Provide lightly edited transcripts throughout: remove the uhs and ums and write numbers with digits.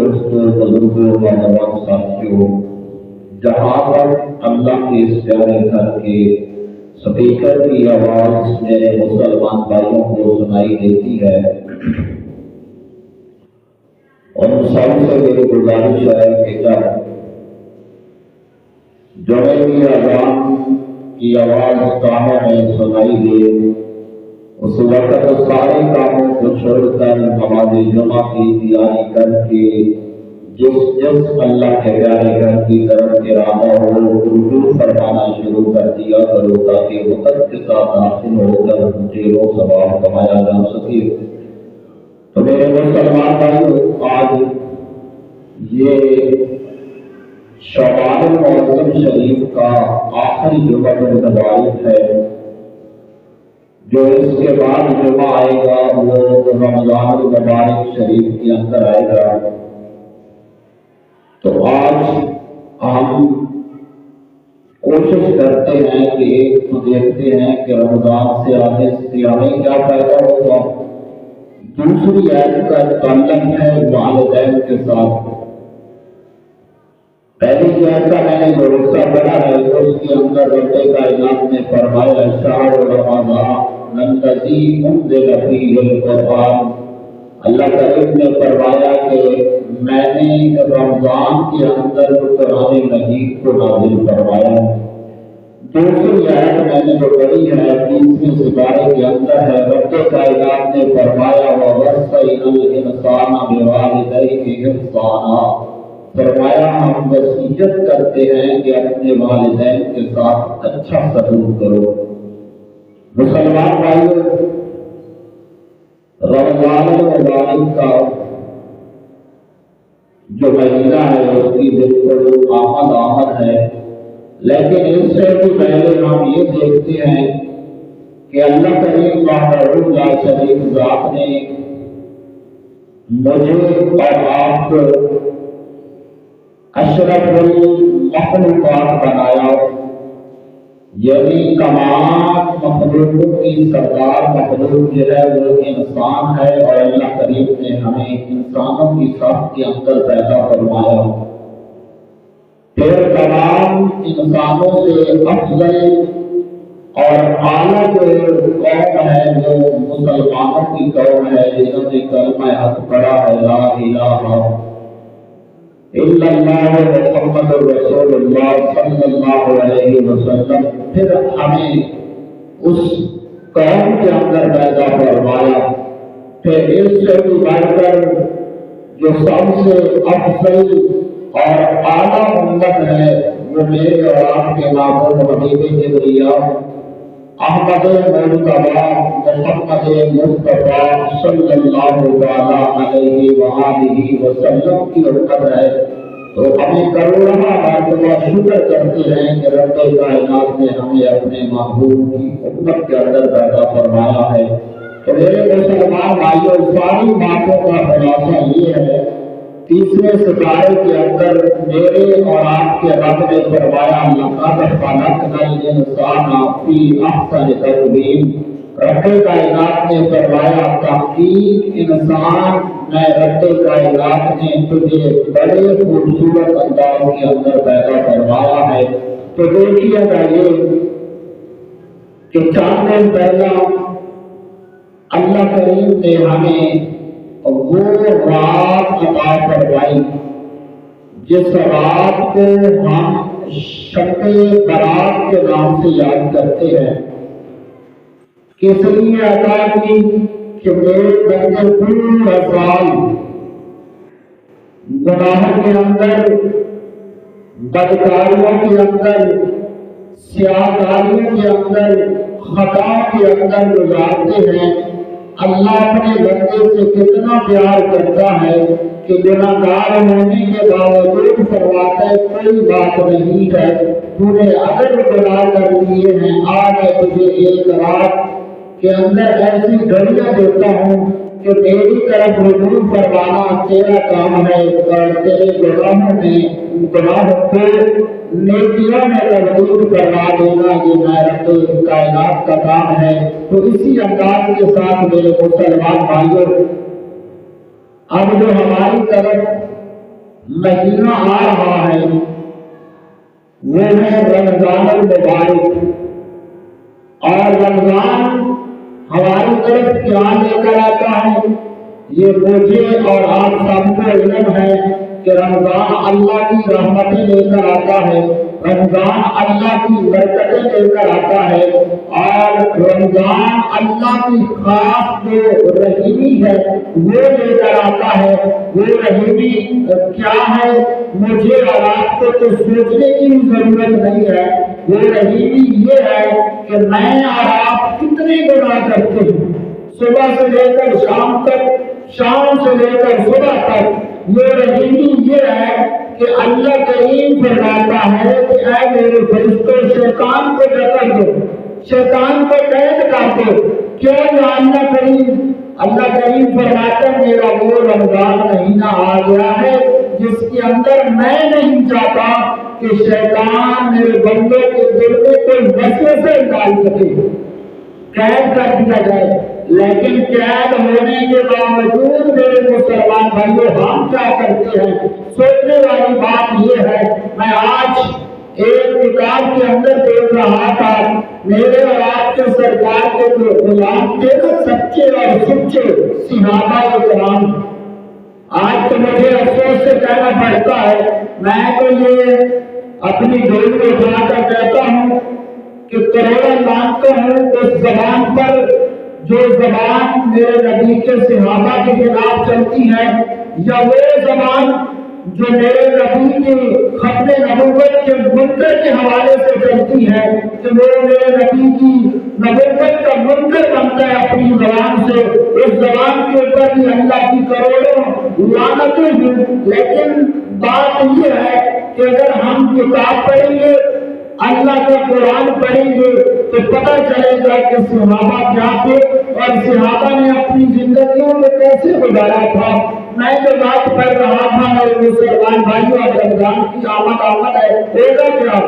دوستوں، بزرگوں اور نوجوان ساتھیوں، جہاں پر اللہ کے اس پیارے گھر کے اسپیکر کی آواز میرے مسلمان بھائیوں کو سنائی دیتی ہے، ان سب سے میری گزارش ہے کہ جب جمعے کی اذان کی آواز کانوں میں سنائی دے، اس وقت سارے کاموں کو چھوڑ کر نماز جمعہ کی تیاری کر کے جس اللہ کے پیارے گھر کی طرف ارادہ ہو رجوع فرمانا شروع کر دیا کرو، تاکہ وقت کے ساتھ حاصل ہو کر ڈھیروں ثواب کمایا جا سکے۔ تو میرے مسلمان بھائیوں، آج یہ شعبان المعظم شریف کا آخری جمعہ مبارک ہے، جو اس کے بعد جمعہ آئے گا وہ رمضان المبارک شریف کے اندر آئے گا۔ تو آج ہم کوشش کرتے ہیں کہ ایک تو دیکھتے ہیں کہ رمضان سے آنے سے ہمیں کیا فائدہ ہوگا، دوسری آیت کا تعلق ہے والدین کے ساتھ۔ پہلی آیت کا میں نے جو حصہ پڑھا ہے اس کے اندر رب کائنات نے فرمایا شہر رمضان الذی انزل فیہ القرآن، اللہ کریم نے فرمایا کہ میں نے رمضان کے اندر قرآن مجید کو نازل فرمایا۔ دوسری آیت میں نے جو پڑھی ہے 20ویں سپارے کے اندر ہے، رب کائنات نے فرمایا وَوَصَّيْنَا الْإِنسَانَ بِوَالِدَيْهِ إِحْسَانًا، فرمایا ہم وصیت کرتے ہیں کہ اپنے والدین کے ساتھ اچھا سلوک کرو۔ مسلمان بھائیوں، رمضان المبارک کا جو مہینہ ہے اس کی بالکل آمد ہے، لیکن اس سے بھی پہلے ہم یہ دیکھتے ہیں کہ اللہ کریم لا شریف ذات نے مجھے اور آپ اشرف المخلوقات بنایا، یعنی تمام مخلوقوں کی سردار مخلوق جو ہے وہ انسان ہے، اور اللہ کریم نے ہمیں انسانوں کی صف کے اندر پیدا فرمایا۔ پھر تمام انسانوں سے افضل اور اعلیٰ جو قوم ہے وہ مسلمانوں کی قوم ہے، جنہوں نے کلمہ حق پڑھا ہے لا الہ الا اللہ محمد رسول اللہ صلی اللہ علیہ وسلم۔ پھر ہمیں اس قوم کے اندر پیدا فرمایا۔ پھر اس سے بھی بڑھ کر جو سب سے افضل اور اعلیٰ امت ہے وہ میرے اور آپ کے محبوب حبیب کبریا احمد مجتبی محمد مصطفیٰ صلی اللہ علیہ وآلہ وسلم کی امت ہے۔ تو ہمیں کروڑہ مرتبہ شکر کرتے ہیں کہ رب کائنات نے ہمیں اپنے محبوب کی امت کے اندر پیدا فرمایا ہے۔ تو میرے مسلمان بھائیوں، ساری باتوں کا خلاصہ یہ ہے، 30ویں سپارے کے اندر میرے اور آپ کے رب نے فرمایا لقد خلقنا الانسان فی احسن تقویم، رب کائنات نے فرمایا تحقیق انسان میں رب کائنات نے تجھے بڑے خوبصورت انداز کے اندر پیدا فرمایا ہے۔ تو دیکھیے گا یہ کہ چند دن پہلا اللہ کریم نے ہمیں وہ رات عطا فرمائی جس رات کو ہم شب برات کے نام سے یاد کرتے ہیں۔ کس لیے عطا کی کہ میرے بندے پورا سال گناہ کے اندر، بدکاریوں کے اندر، سیاہکاریوں کے اندر، خطا کے اندر گزارتے ہیں۔ اللہ اپنے بندے سے کتنا پیار کرتا ہے کہ گناہگار ہونے کے باوجود فرماتا ہے کوئی بات نہیں ہے، تو نے اگر گناہ کر دیے ہیں آ میں تجھے ایک رات کے اندر ایسی گھڑیاں دیتا ہوں کہ میری طرف رجوع فرمانا تیرا کام ہے، اور تیرے گناہوں کو نیکیوں میں تبدیل کروا دینا یہ میرا کائنات کا کام ہے۔ تو اسی انداز کے ساتھ میرے مسلمان بھائیوں، اب جو ہماری طرف مہینہ آ رہا ہے، وہ ہے رمضان المبارک۔ اور رمضان ہماری طرف کیا لے کر آتا ہے؟ یہ مجھے اور آپ سب کو علم ہے کہ رمضان اللہ کی رحمتیں لے کر آتا ہے، رمضان اللہ کی برکتیں لے کر آتا ہے، اور رمضان اللہ کی خاص جو رحیمی ہے وہ لے کر آتا ہے۔ وہ رحیمی کیا ہے؟ مجھے اور آپ کو تو سوچنے کی ضرورت نہیں ہے۔ وہ رحیمی یہ ہے کہ میں اور آپ کتنے گناہ کرتے ہیں، صبح سے لے کر شام تک، شام سے لے کر صبح تک۔ یہ رحیمی یہ ہے کہ اللہ کریم فرماتا ہے کہ اے میرے فرشتوں، شیطان کو جکڑ دو، شیطان کو قید کر دو۔ کیوں؟ اللہ کریم فرماتا ہے میرا وہ رمضان مہینہ آ گیا ہے جس کے اندر میں نہیں چاہتا کہ شیطان میرے بندوں کے دل میں کوئی وسوسے ڈال سکے، قید کر دیا جائے۔ لیکن قید ہونے کے باوجود میرے مسلمان بھائیوں ہم کیا کرتے ہیں؟ سوچنے والی بات یہ ہے، میں آج ایک کتاب کے اندر دیکھ رہا تھا، میرے اور آپ کے سرکار کے جو غلام تھے نا، سچے اور سچے صحابہ کرام، آج تو مجھے افسوس سے کہنا پڑتا ہے، میں تو یہ اپنی دل میں اٹھا کر کہتا ہوں کہ کروڑوں مانتا ہوں اس زبان پر جو زبان میرے نبی کے صحابہ کے خلاف چلتی ہے، یا وہ زبان جو میرے نبی کی ختم نبوت کے منکر کے حوالے سے چلتی ہے، کہ وہ میرے نبی کی نبوت کا منکر بنتا ہے اپنی زبان سے۔ اس زبان کے اوپر بھی اللہ کی کروڑوں لعنتیں ہیں۔ لیکن بات یہ ہے کہ اگر ہم کتاب پڑھیں گے، اللہ کا قرآن پڑھیں گے، تو پتہ چلے گا کہ صحابہ کیا تھے اور صحابہ نے اپنی زندگیوں میں کیسے گزارا تھا۔ میں جو بات پڑھ رہا تھا میرے مسلمان بھائیوں، اور رمضان کی آمد ہے، ہوگا کیا؟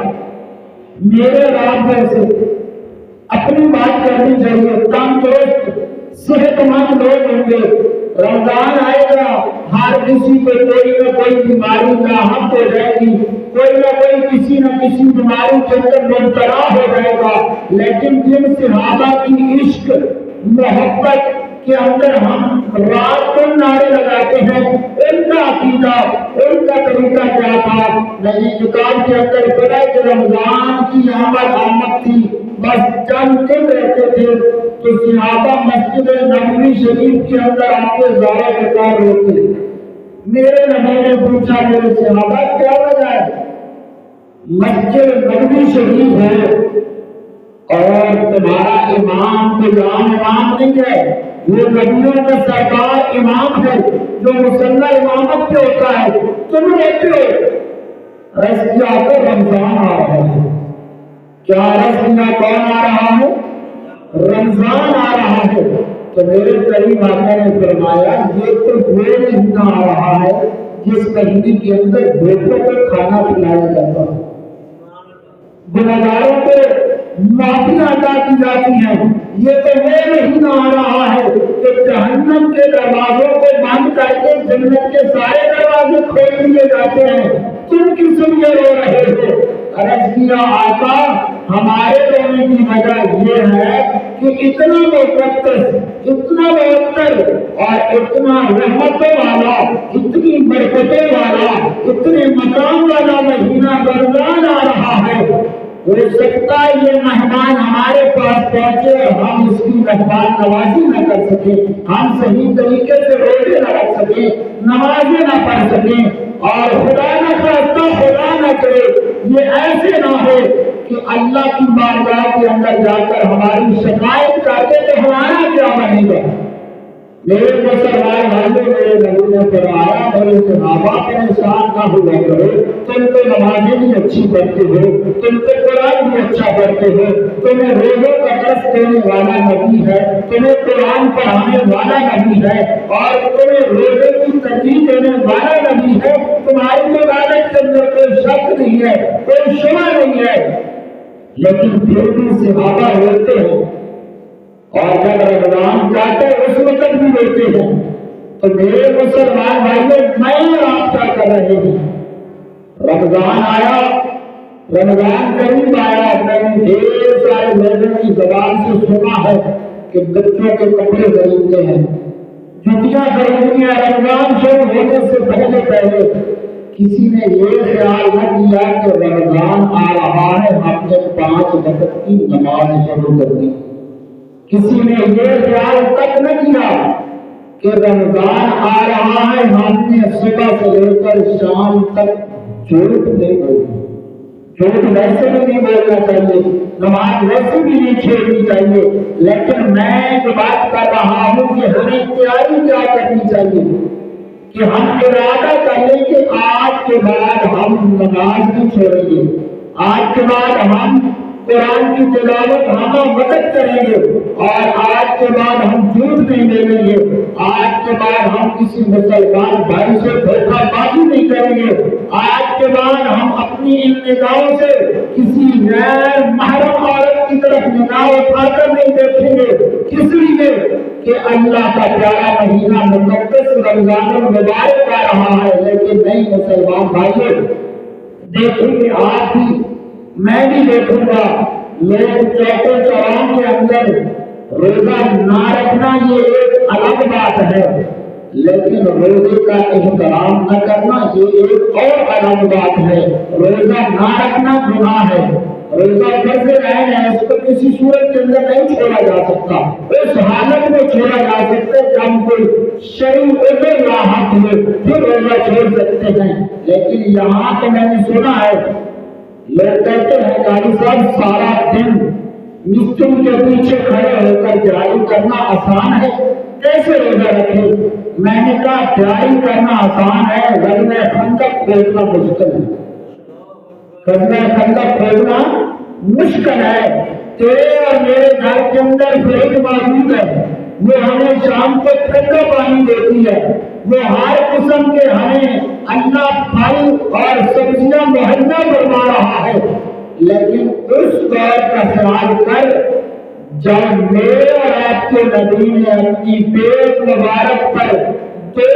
میرے رات سے اپنی بات کرنی چاہیے، تندرست صحت مند لوگ ہوں گے۔ رمضان آئے گا، ہر کسی کو کوئی نہ کوئی بیماری لاحق ہو جائے گی، کوئی نہ کوئی کسی نہ کسی بیماری کے اندر مبتلا ہو جائے گا۔ لیکن جن صحابہ کی عشق محبت کے اندر ہم رات کو نعرے لگاتے ہیں، ان کا عقیدہ، ان کا طریقہ کیا تھا؟ میں نے کتاب کے اندر پڑھا کہ رمضان کی آمد تھی، بس چند دن رہتے تھے تو صحابہ مسجد نبوی شریف کے اندر آتے زارہ بکار ہوتے۔ میرے نبی نے پوچھا میرے صحابہ کیا وجہ ہے؟ مسجد نبوی شریف ہے اور تمہارا امام تو عام امام نہیں ہے، وہ نبیوں کا سرکار امام ہے جو مصلی امامت پہ ہوتا ہے، تم رہتے ہو۔ رس کیا تو رمضان آ رہا ہے، کیا رس کیا کون آ رہا ہے؟ رمضان آ رہا ہے۔ تو میرے قریب آقا نے فرمایا یہ تو وہ مہینہ آ رہا ہے جس مہینے کے اندر بھوکوں کو کھانا کھلایا جاتا ہے، گنہگاروں کو معافیاں ادا کی جاتی ہیں۔ یہ تو وہ مہینہ آ رہا ہے کہ جہنم کے دروازوں کو بند کر کے جنت کے سارے دروازے کھول دیے جاتے ہیں۔ تم کس لیے رو رہے ہو؟ عرض کیا آقا ہمارے رونے کی وجہ یہ ہے کہ اتنا مقدس، اتنا معطر اور اتنا رحمتوں والا، اتنی برکتوں والا، اتنے مقام والا مہینہ رمضان آ رہا ہے۔ ہو سکتا ہے یہ مہمان ہمارے پاس پہنچے اور ہم اس کی مہمان نوازی نہ کر سکیں، ہم صحیح طریقے سے روزے نہ رکھ سکیں، نمازیں نہ پڑھ سکیں، اور خدا نہ خواستہ خدا نہ کرے یہ ایسے نہ ہو کہ اللہ کی بارگاہ کے اندر جا کر ہماری شکایت کرتے تو ہمارا کیا بنے گا؟ میرے مسلمان بھائیوں، میرے نبی نے فرمایا میرے صحابہ پریشان نہ ہوا کرو، تم تو نمازیں بھی اچھی پڑھتے ہو، تم تو قرآن بھی اچھا پڑھتے ہو، تمہیں روزوں کا درس دینے والا نبی ہے، تمہیں قرآن پڑھانے والا نبی ہے، اور تمہیں روزے کی ترجیح دینے والا نبی ہے۔ تمہاری عبادت کے اندر کوئی شک نہیں ہے، کوئی شبہ نہیں ہے، لیکن پھر بھی صحابہ روتے ہیں، اور جب رمضان جاتا ہے اس وقت بھی روتے ہیں۔ تو میرے مسلمان بھائیوں، میں اور آپ کیا کریں؟ کر رہے ہیں۔ رمضان آیا، رمضان قریب آیا، میں نے ڈھیر سارے لوگوں کی زبان سے سنا ہے کہ بچوں کے کپڑے خریدتے ہیں، جوتیاں خریدنی ہیں۔ رمضان شروع ہونے سے پہلے کسی نے یہ خیال نہ کیا کہ رمضان آ رہا ہے، ہم نے 5 وقت کی نماز شروع کر دی۔ کسی نے یہ خیال تک نہ کیا کہ رمضان آ رہا ہے، ہم نے صبح سے لے کر شام تک جھوٹ نہیں بولنا۔ جھوٹ ویسے بھی نہیں بولنا چاہیے، نماز ویسے بھی نہیں چھوڑنی چاہیے، لیکن میں جو بات کر رہا ہوں کہ ہمیں تیاری کیا کرنی چاہیے کہ ہم ارادہ کر لیں کہ آج کے بعد ہم نماز نہیں چھوڑیں گے، آج کے بعد ہم قرآن کی تلاوت ہم وقت کریں گے، اور آج کے بعد ہم جھوٹ نہیں بولیں گے، آج کے بعد ہم کسی مسلمان بھائی سے دھوکہ بازی نہیں کریں گے، آج کے بعد ہم اپنی ان نگاہوں سے کسی غیر محرم عورت کی طرف نگاہ اٹھا کر نہیں دیکھیں گے۔ کس لیے کہ اللہ کا پیارا مہینہ مقدس رمضان المبارک آ رہا ہے۔ لیکن نہیں مسلمان بھائیوں، دیکھیں گے آپ بھی، میں بھی دیکھوں گا، لوگ چوکوں چوراہوں کے اندر روزہ نہ رکھنا یہ ایک الگ بات ہے، لیکن روزے کا احترام نہ کرنا یہ ایک اور الگ بات ہے۔ روزہ نہ رکھنا گناہ ہے، روزہ فرض عین ہے، اس کو کسی صورت کے اندر نہیں چھوڑا جا سکتا، اس حالت میں چھوڑا جا سکتا ہے کہ ہم کوئی شرعی عذر لاحق ہوئے پھر روزہ چھوڑ سکتے ہیں۔ لیکن یہاں تو میں نے سنا ہے لوگ کہتے ہیں قاضی صاحب سارا دن مستری کے پیچھے کھڑے ہو کر تیاری کرنا آسان ہے، کیسے روزہ رکھے؟ میں نے کہا تیاری کرنا آسان ہے، غزوہ خندق کھولنا مشکل ہے۔ غزوہ خندق کھولنا مشکل ہے۔ تیرے اور میرے گھر کے اندر فریج موجود ہے، وہ ہمیں شام کو ٹھنڈا پانی دیتی ہے، وہ ہر قسم کے ہمیں اللہ پھل اور سبزیاں مہیا فرما رہا ہے، لیکن اس دور کا خیال کر جب میرے اور آپ کے نبی نے اپنی پیٹ مبارک پر دو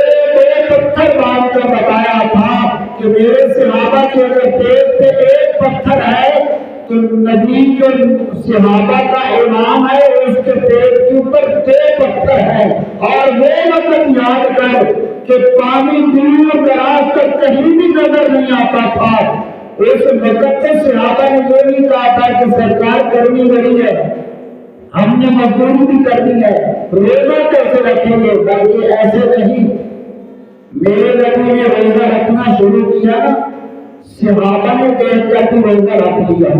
پتھر باندھ کر بتایا تھا کہ میرے صحابہ کے اگر پیٹ پہ ایک پتھر ہے تو نبی جو صحابہ کا امام ہے اس کے پیٹ کے اوپر 2 پتھر ہے، اور وہ مطلب یاد کر کہ پانی دور دراز تک کہیں بھی نظر نہیں آتا تھا۔ اس وقت سے صحابہ نے یہ نہیں کہا تھا کہ سرکار گرمی بڑی ہے، ہم نے مزدوری بھی کرنی ہے، روزہ کیسے رکھیں گے؟ بلکہ ایسے نہیں، میرے نبی نے روزہ رکھنا شروع کیا، صحابہ نے دیکھ کر بھی روزہ رکھ لیا،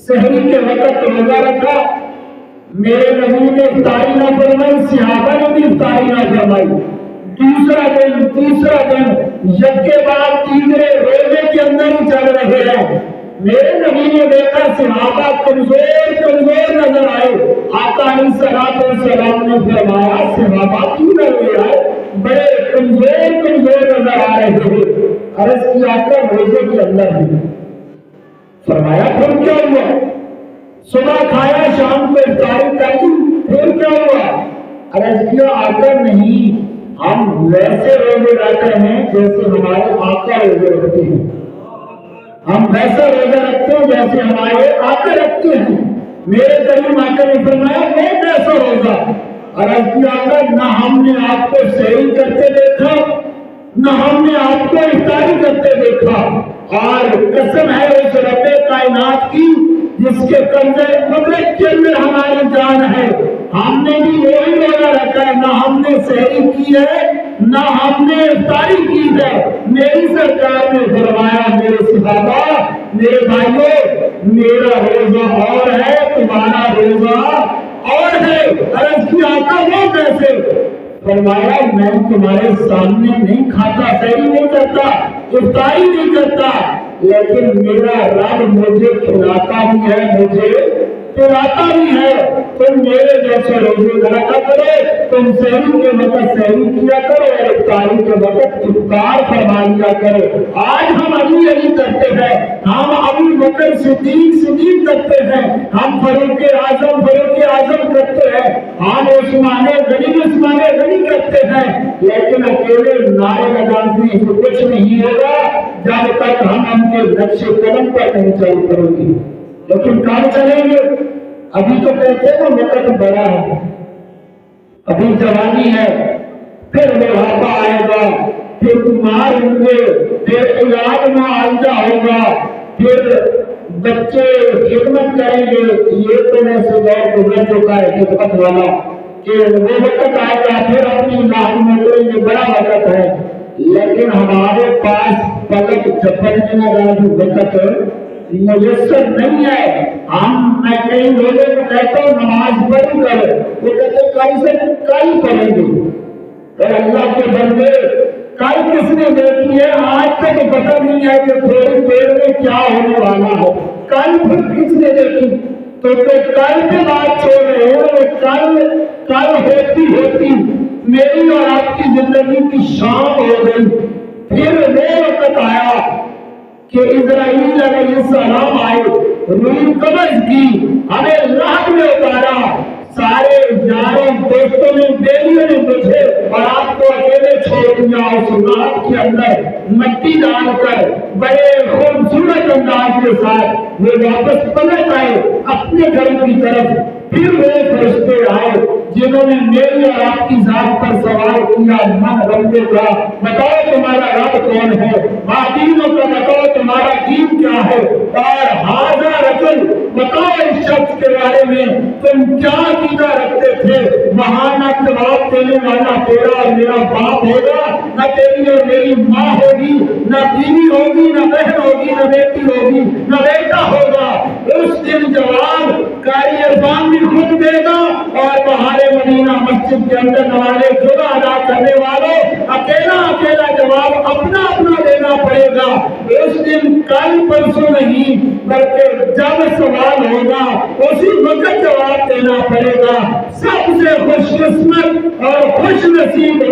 سحری کے وقت روزہ رکھا، میرے نبی نے افطاری نہ فرمائی، صحابہ نے بھی افطاری نہ فرمائی۔ دوسرا دن تیسرا دن یک کے بعد تیسرے روزے کے اندر ہی چل رہے ہیں، میرے نبی نے دیکھا صحابہ کمزور نظر آئے، آقا علیہ الصلوۃ والسلام نے فرمایا صحابہ کیوں لگ رہے ہیں، بڑے کمزور نظر آ رہے ہیں۔ عرض کیا کہ روزے کے اندر ہی۔ فرمایا پھر کیا ہوا؟ صبح کھایا، شام کو افطاری کر دی، پھر کیا ہوا؟ عرض کیا آقا نہیں، ہم ویسے روزے رکھتے ہیں جیسے ہمارے آقا روزے رکھتے ہیں، ہم ویسا روزہ رکھتے ہیں جیسے ہمارے آقا رکھتے ہیں۔ میرے کریم آقا نے فرمایا وہ کیسا روزہ؟ عرض کیا آقا نہ ہم نے آپ کو سحری کرتے دیکھا، نہ ہم نے آپ کو افطاری کرتے دیکھا، اور قسم ہے اس رب کائنات کی جس کے قبضے قدرت کے اندر ہماری جان ہے، ہم نے بھی وہی روزہ رکھا ہے، نہ ہم نے سحری کی ہے نہ ہم نے افطاری کی ہے۔ میری سرکار نے فرمایا میرے صحابہ، میرے بھائیوں، میرا روزہ اور ہے، تمہارا روزہ اور ہے۔ عرض کی آقا وہ کیسے؟ فرمایا میں تمہارے سامنے نہیں کھاتا، سحری نہیں کرتا، افطاری نہیں کرتا، لیکن میرا رب مجھے کھلاتا بھی ہے، مجھے پلاتا بھی ہے۔ تم میرے جیسے روزے رکھا کرو، تم سحری کے وقت سحری کیا کرو اور افطاری کے وقت افطار فرما لیا کرو۔ آج ہم علی کرتے ہیں، ہم ابو بکر صدیق کرتے ہیں، ہم فاروق اعظم کرتے ہیں، آن عثمان غنی کرتے ہیں، لیکن اکیلے نعرے لگانے سے کچھ نہیں ہوگا جب تک ہم ان کے نقش قدم پر نہیں چل پڑیں گے۔ لیکن کہاں چلیں گے؟ ابھی تو کہتے ہیں وقت بڑا ہے، ابھی جوانی ہے، پھر بڑھاپا آئے گا، پھر بیمار ہوں گے، پھر علاج معالجہ ہوگا، پھر بچے خدمت کریں گے۔ یہ تو ویسے دور گزر چکا ہے خدمت والا، کہ وہ وقت آئے گا پھر اپنی لاہور میں کریں گے، بڑا وقت ہے۔ لیکن ہمارے پاس پلک جھپکنے والا جو وقت میسر نہیں ہے۔ میں کئی لوگوں کو کہتا ہوں نماز پڑھ کر، وہ کہتے کل سے کل پڑھیں گے۔ اور اللہ کے بندے کل کس نے دیکھی ہے؟ آج تک پتہ نہیں ہے کہ تھوڑی دیر میں کیا ہونے والا ہے۔ کل پھر کس نے دیکھی؟ تو کل کے بات چھوڑ رہے ہیں، کل ہوتی میری اور آپ کی زندگی کی شام ہو گئی۔ پھر وہ وقت آیا کہ اسرائیل علیہ السلام آئے، روح قبض کی، ہمیں راہ میں اتارا، سارے یاروں دوستوں نے بیویوں نے مجھے اور آپ کو اکیلے چھوڑ دیا۔ اس رات کے اندر مٹی ڈال کر بڑے خوبصورت انداز کے ساتھ وہ واپس پلٹ آئے اپنے گھر کی طرف۔ پھر وہ فرشتے آئے جنہوں نے میری اور آپ کی ذات پر سوال کیا، من ربے کا، بتاؤ تمہارا رب کون ہے؟ دینوں کا بتاؤ تمہارا دین کیا ہے؟ اور ہاذا رجل، بتاؤ اس شخص کے بارے میں تم کیا عقیدہ رکھتے تھے؟ وہاں نہ جواب دینے والا تیرا اور میرا باپ ہوگا، نہ تیری اور میری ماں ہوگی، نہ بیوی ہوگی، نہ بہن ہوگی، نہ بیٹی ہوگی، نہ بیٹا ہوگا۔ اس دن جواب قاری ارفان بھی خود دے گا، اور بہار مدینہ مسجد کے اندر نماز جمعہ ادا کرنے والوں اکیلا جواب اپنا دینا پڑے گا۔ اس دن کل پرسوں نہیں بلکہ جب سوال ہوگا اسی وقت جواب دینا پڑے گا۔ سب سے خوش قسمت اور خوش نصیب